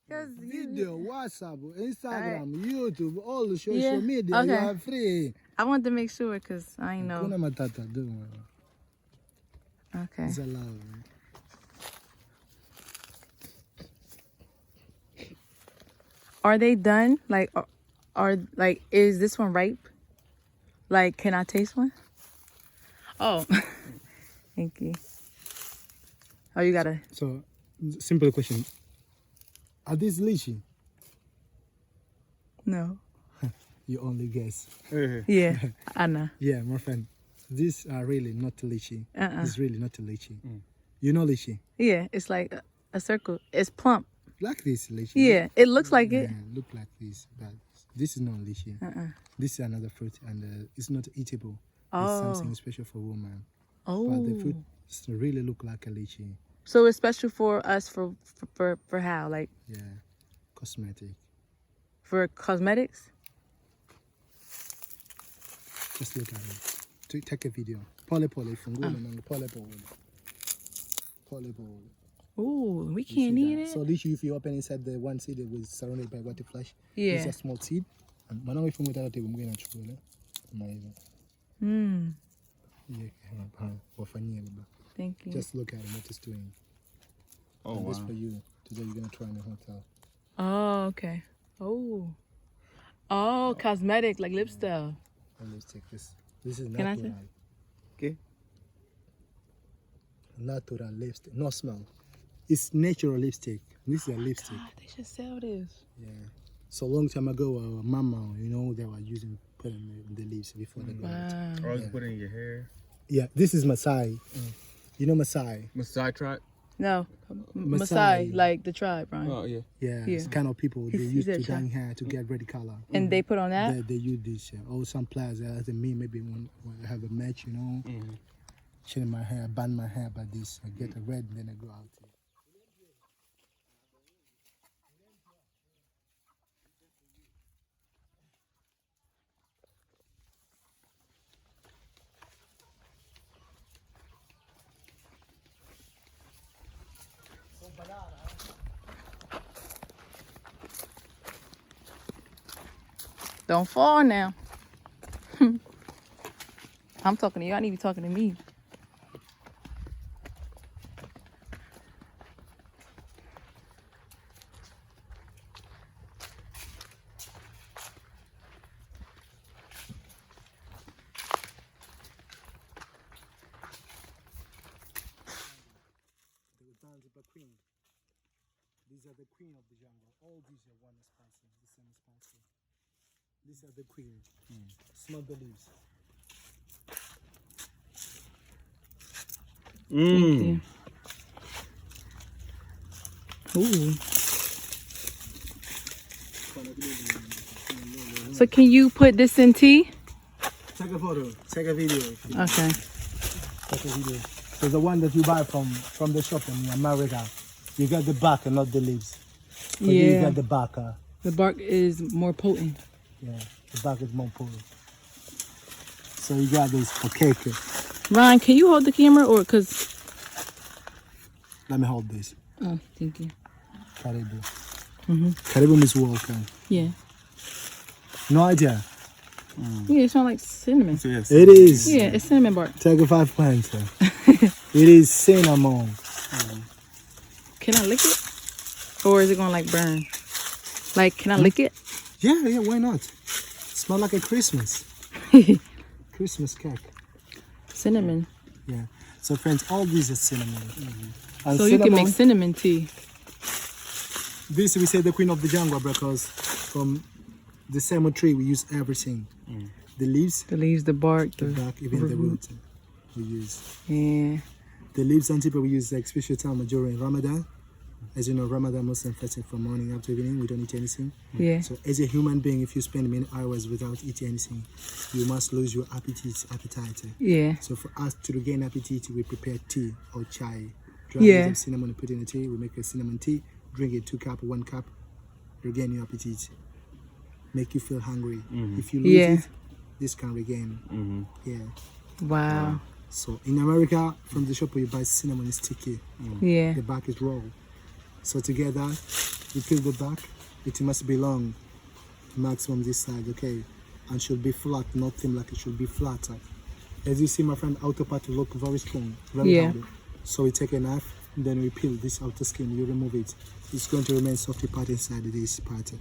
Cause Video, WhatsApp, Instagram, YouTube, all the social Yeah, media, you okay. are free. I wanted to make sure because I know. Kuna matata, don't worry. Okay. It's allowed. Are they done? Like, are like, is this one ripe? Like, can I taste one? Oh, thank you. Oh, you gotta. So, simple question. Are these lychee? No. You only guess. Yeah, I know. Yeah, my friend. These are really not lychee. It's really not lychee. You know lychee? Yeah, it's like a circle. It's plump. Like this lychee. Yeah, it looks like Yeah, it. look like this, but this is not lychee. This is another fruit, and it's not eatable. It's something special for women. But the fruit really look like a lychee. So it's special for us for how? Like Yeah, cosmetic. for cosmetics? Just look at it. Take a video. Pole fungula nangu pole. Ooh, we You see can't eat that? it. So literally, if you open inside the one seed, it was surrounded by white flesh. Yeah. It's a small seed. And manangu ifungu tata mgeni achukue. Amazing. Yeah, wafanyie baba. Thank you. Just look at it, what it's doing. Oh, and wow. this for you. Today you're gonna try in the hotel. Oh, okay. Oh, cosmetic like lip stuff. And let's take this. This is Can I natural. Okay. Natural lipstick. No smell. It's natural lipstick. This is a lipstick. God, they should sell this. Yeah. So long time ago, our mama, they were using putting the leaves before they go out. Wow. Or else put it in your hair. Yeah, this is Maasai. You know Maasai? Maasai tribe? No, Maasai. Maasai, like the tribe, right? Oh, yeah. Yeah, Yeah. it's kind of people they He use said to tribe. dye hair to get ready color. And they put on that? They use this. Or some players, as in me, maybe when I have a match, chilling my hair, band my hair by this. I get a red, and then I go out. Don't fall now. I'm talking to you. I need to be talking to me. The Zanzibar queen. These are the queen of the jungle. All these are one spicy, the same spicy. These are the queen. Smell the leaves. Mmm. Ooh. So can you put this in tea? Take a photo. Take a video. Okay. Take a video. So the one that you buy from the shop in America, you get the bark and not the leaves. But you Yeah. get the bark. The bark is more potent. Yeah, the bark is more potent. So you got this for cake. Ryan, can you hold the camera or cause? Let me hold this. Oh, thank you. Karibu. Karibu means welcome. Yeah. No idea. Yeah, it smells like cinnamon. So, yes. It is. Yeah, it's cinnamon bark. Take a 5 points. It is cinnamon. Can I lick it? Or is it gonna like burn? Like, can I lick it? Yeah, why not? Smell like a Christmas. Christmas cake. Cinnamon. Yeah. So friends, all these are cinnamon. And So you can make cinnamon tea. This we say the queen of the jungle because from the salmon tree we use everything. The leaves, The leaves, the bark, the bark, even the root we use. Yeah. The leaves and tip we use like special time during Ramadan. As you know, Ramadan Muslim fasting from morning up to evening. We don't eat anything. Yeah. So as a human being, if you spend many hours without eating anything, you must lose your appetite. Yeah. So for us to regain appetite, we prepare tea or chai. Dry Yeah. leaves of cinnamon and put in the tea. We make a cinnamon tea. Drink it 2 cups, 1 cup. Regain your appetite. Make you feel hungry. If you lose Yeah. it, this can regain. Yeah. Wow. So in America, from the shop where you buy cinnamon is sticky. Yeah. The bark is raw. So together, You peel the back. It must be long, maximum this side, okay? And should be flat, not thin like it should be flatter. As you see, my friend, outer part will look very strong, very hard. So we take a knife, then we peel this outer skin, you remove it. It's going to remain softy part inside this part.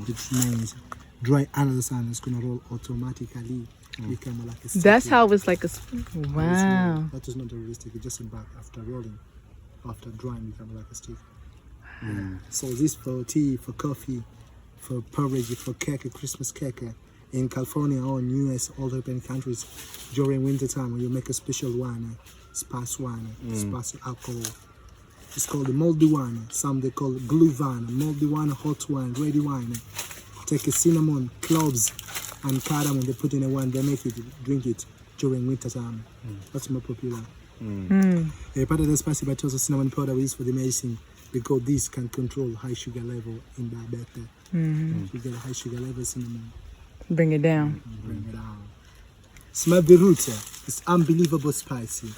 It remains dry another side, it's going to roll automatically. Become like a stick. That's how it's like a. Wow. That is not a realistic, it's just a back after rolling. After drying, become like a stick. So this for tea, for coffee, for porridge, for cake, Christmas cake. In California or in US, all European countries, during winter time, when you make a special wine, spice wine, spice alcohol. It's called the moldy wine. Some they call it glue wine, moldy wine, hot wine, ready wine. Take a cinnamon, cloves, and cardamom. They put in a wine. They make it, drink it during winter time. That's more popular. A part of the spicy, but also cinnamon powder we use for the medicine, because this can control high sugar level in diabetes. You get a high sugar level cinnamon. Bring it down. Bring it down. Smell the root. It's unbelievable spicy.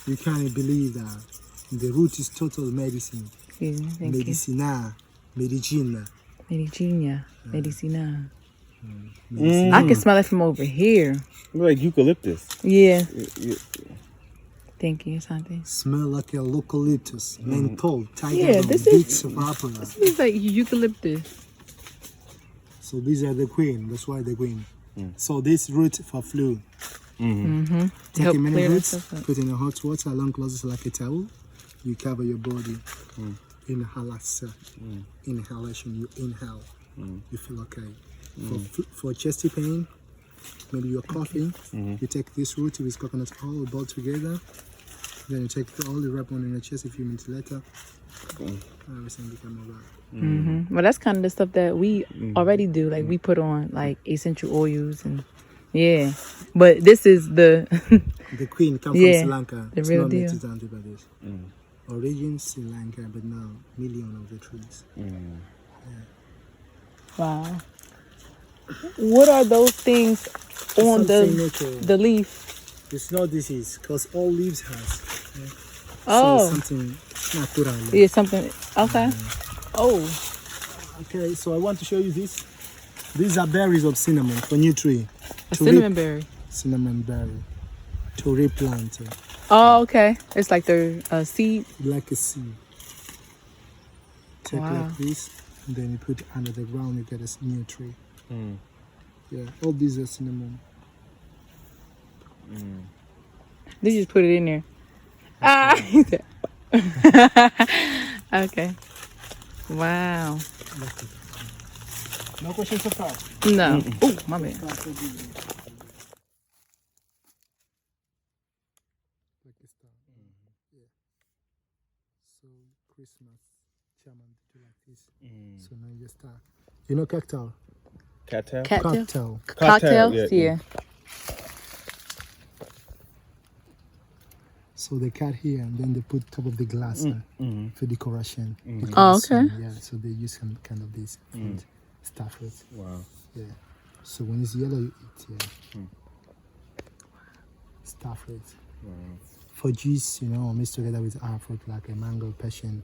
You can't believe that. The root is total medicine. Excuse me. Thank Medicinal. Medicina. you. Medicina. Medicina. I can smell it from over here. Like eucalyptus. Yeah. Thank you, Asante. Smell like a eucalyptus. Menthol. Tiger Yeah, balm, this beats of opera. It's like eucalyptus. So these are the queen. That's why the queen. So this root for flu. Take Help a mini clear roots, this up. put in a hot water, along closes like a towel. You cover your body. Inhalation. Inhalation. You inhale. You feel okay. For chesty pain, maybe you're coughing. You take this root with coconut oil, boil together. Then you take the oil, you rub on in your chest. A few minutes later, everything become alright. Well, that's kind of the stuff that we already do. Like we put on like essential oils and yeah. But this is the The queen comes Yeah, from Sri Lanka. the It's real not deal. native antibodies. Origin Sri Lanka, but now million of the trees. wow. What are those things on Something natural. the leaf? It's not disease, because all leaves has. Oh, So it's something natural. yeah, something. Okay. Oh, Okay, so I want to show you this. These are berries of cinnamon for new tree. a To cinnamon berry. Cinnamon berry. To replant it, Oh, okay. It's like the seed. like a seed. Take Wow. like this, and then you put it under the ground, you get a new tree. Yeah, all these are cinnamon. They just put it in there. Ah. Okay. Wow. No questions so far? No. Oh, my bad. Yeah. So Christmas, chairman do like this. So now you start. You know cocktail? Cattail? Cocktail. Cocktail. Cocktails? Yeah. So they cut here and then they put top of the glass for decoration. Oh, okay. Yeah, so they use some kind of this fruit, stuff it. Wow. Yeah. So when it's yellow, you eat, yeah. Stuff it. Wow. For juice, you know, mixed together with our fruit like a mango, passion,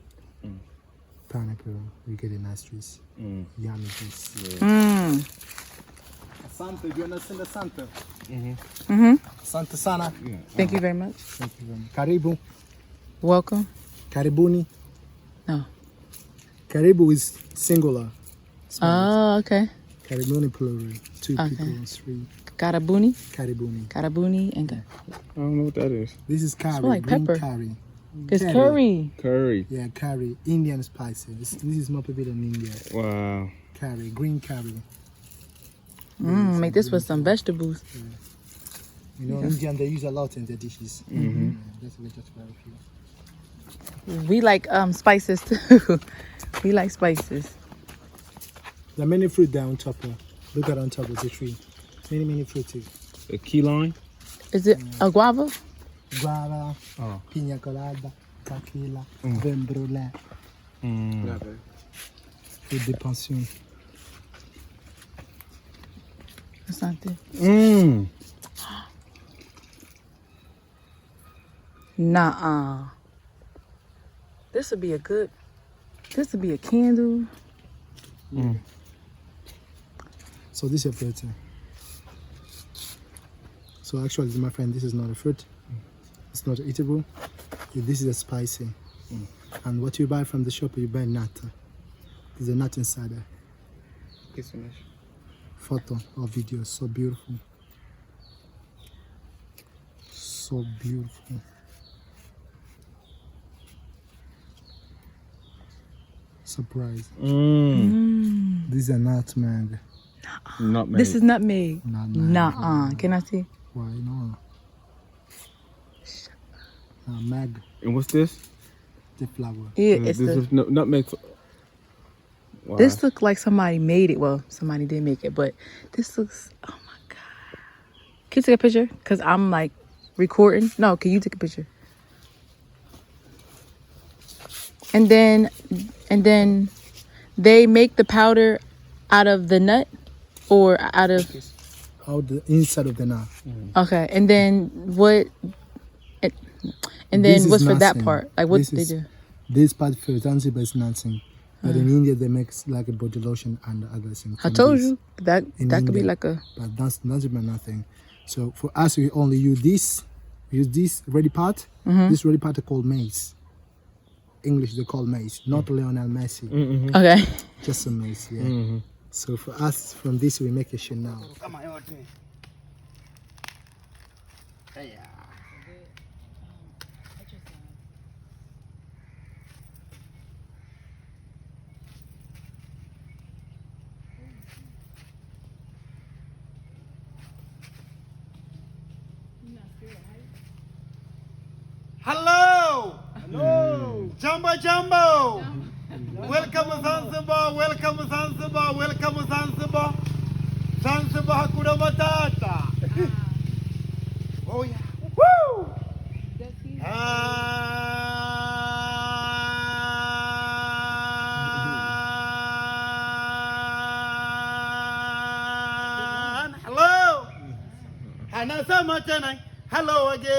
pineapple, we get a nice juice. Yummy juice. Asante, do you understand Asante? Asante sana. Thank you very much. Thank you very much. Karibu. Welcome. Karibuni. No. Karibu is singular. Oh, okay. Karibuni plural. Two Okay. people, three. Karabuni. Karibuni. Karabuni and I don't know what that is. This is curry. like green pepper. curry. it's curry. Curry. Yeah, curry. Indian spices. This is more popular in India. Wow. Curry. Green curry. Make this with some vegetables. You know, Indian, they use a lot in their dishes. Yeah, that's just very few. We like spices too. We like spices. There are many fruit there on top. Look at on top of the tree. Many fruits. A key lime? Is it a guava? Guava, Oh. pina colada, tequila, vin brûlée, fruit de pension. Something. Nah. This would be a candle. So this is a fruit. So actually, my friend, this is not a fruit. It's not eatable. This is a spicy. And what you buy from the shop, you buy nut. There's a nut inside there. Photo or video, so beautiful. So beautiful. Surprise. This is a nutmeg. Nutmeg. This is nutmeg. Nutmeg. Nuh-uh. Can I see? Why no? Nutmeg, And what's this? the flower. Yeah, it's This the. is nutmeg. Wow. This looks like somebody made it. Well, somebody did make it, but this looks. Oh my god! Can you take a picture? Cause I'm like recording. No, can you take a picture? And then they make the powder out of the nut, or out of. Out the inside of the nut. Okay, and then what? And This then is what's for that nothing. part? Like what This they is- do? This part for Zanzibar is nothing. But in India, they make like a body lotion and other things. I from told this. you that In that could be India. like a. But that's Zanzibar nothing. So for us, we only use this. Use this ready part. This ready part is called maize. English they call maize, not Lionel Messi. Okay. Just a maize, yeah. So for us, from this we make a Chanel. Hello! Hello! Jambo, jambo! Welcome Zanzibar, welcome Zanzibar, welcome Zanzibar. Zanzibar hakuna matata. Oh yeah. Woo! And hello! Anasema tena, hello again.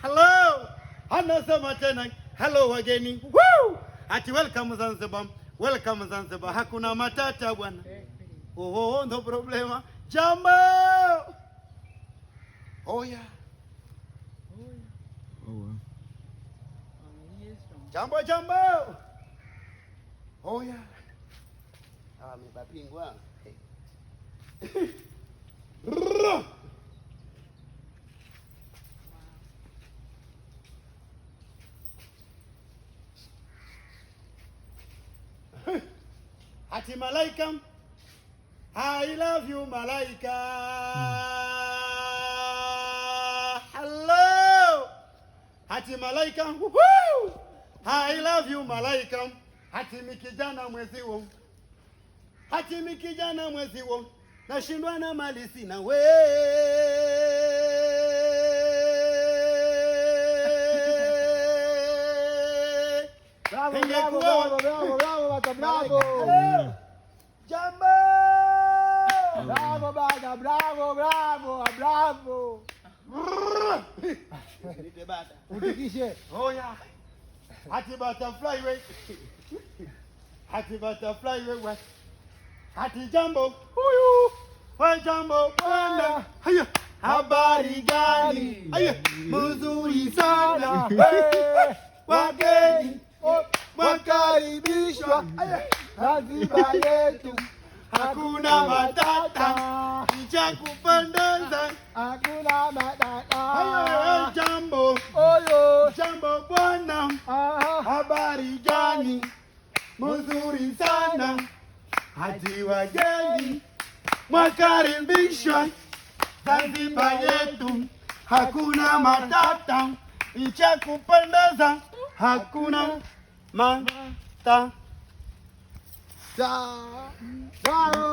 Hello! Anasema tena, hello again. Woo! Ati welcome Zanzibar, welcome Zanzibar. Hakuna matata bwana. Oh, no problema. Jambo! Oh yeah. Oh, wow. Jambo, jambo! Oh yeah. Amebapingwa. Ati malaika, I love you malaika. Hello. Ati malaika, woohoo! I love you malaika. Ati mikijana mwezi wo. Ati mikijana mwezi wo. Nashindwa na mali sina we. Bravo, Ingekuwa- bravo, bravo, bravo, bata, bravo. Hello. Jambo! Bravo, bata, bravo, bravo, bravo. Nite bata. Utikishe. Oh yeah. Hati butterfly way. Hati butterfly way what? Hati jambo. Huyu. We jambo bwana. Haya. Habari gani? Haya. Mzuri sana. Wageni. Wakaribishwa. Haya. Zanzibar yetu. Hakuna matata. Cha kupendeza. Hakuna matata. Haya jambo. Oyo. Jambo bwana. Aha. Habari gani? Mzuri sana. Hadi wageni mwakaribishwa Zanzibar yetu. Hakuna matata. Cha kupendeza. Hakuna matata. Bravo.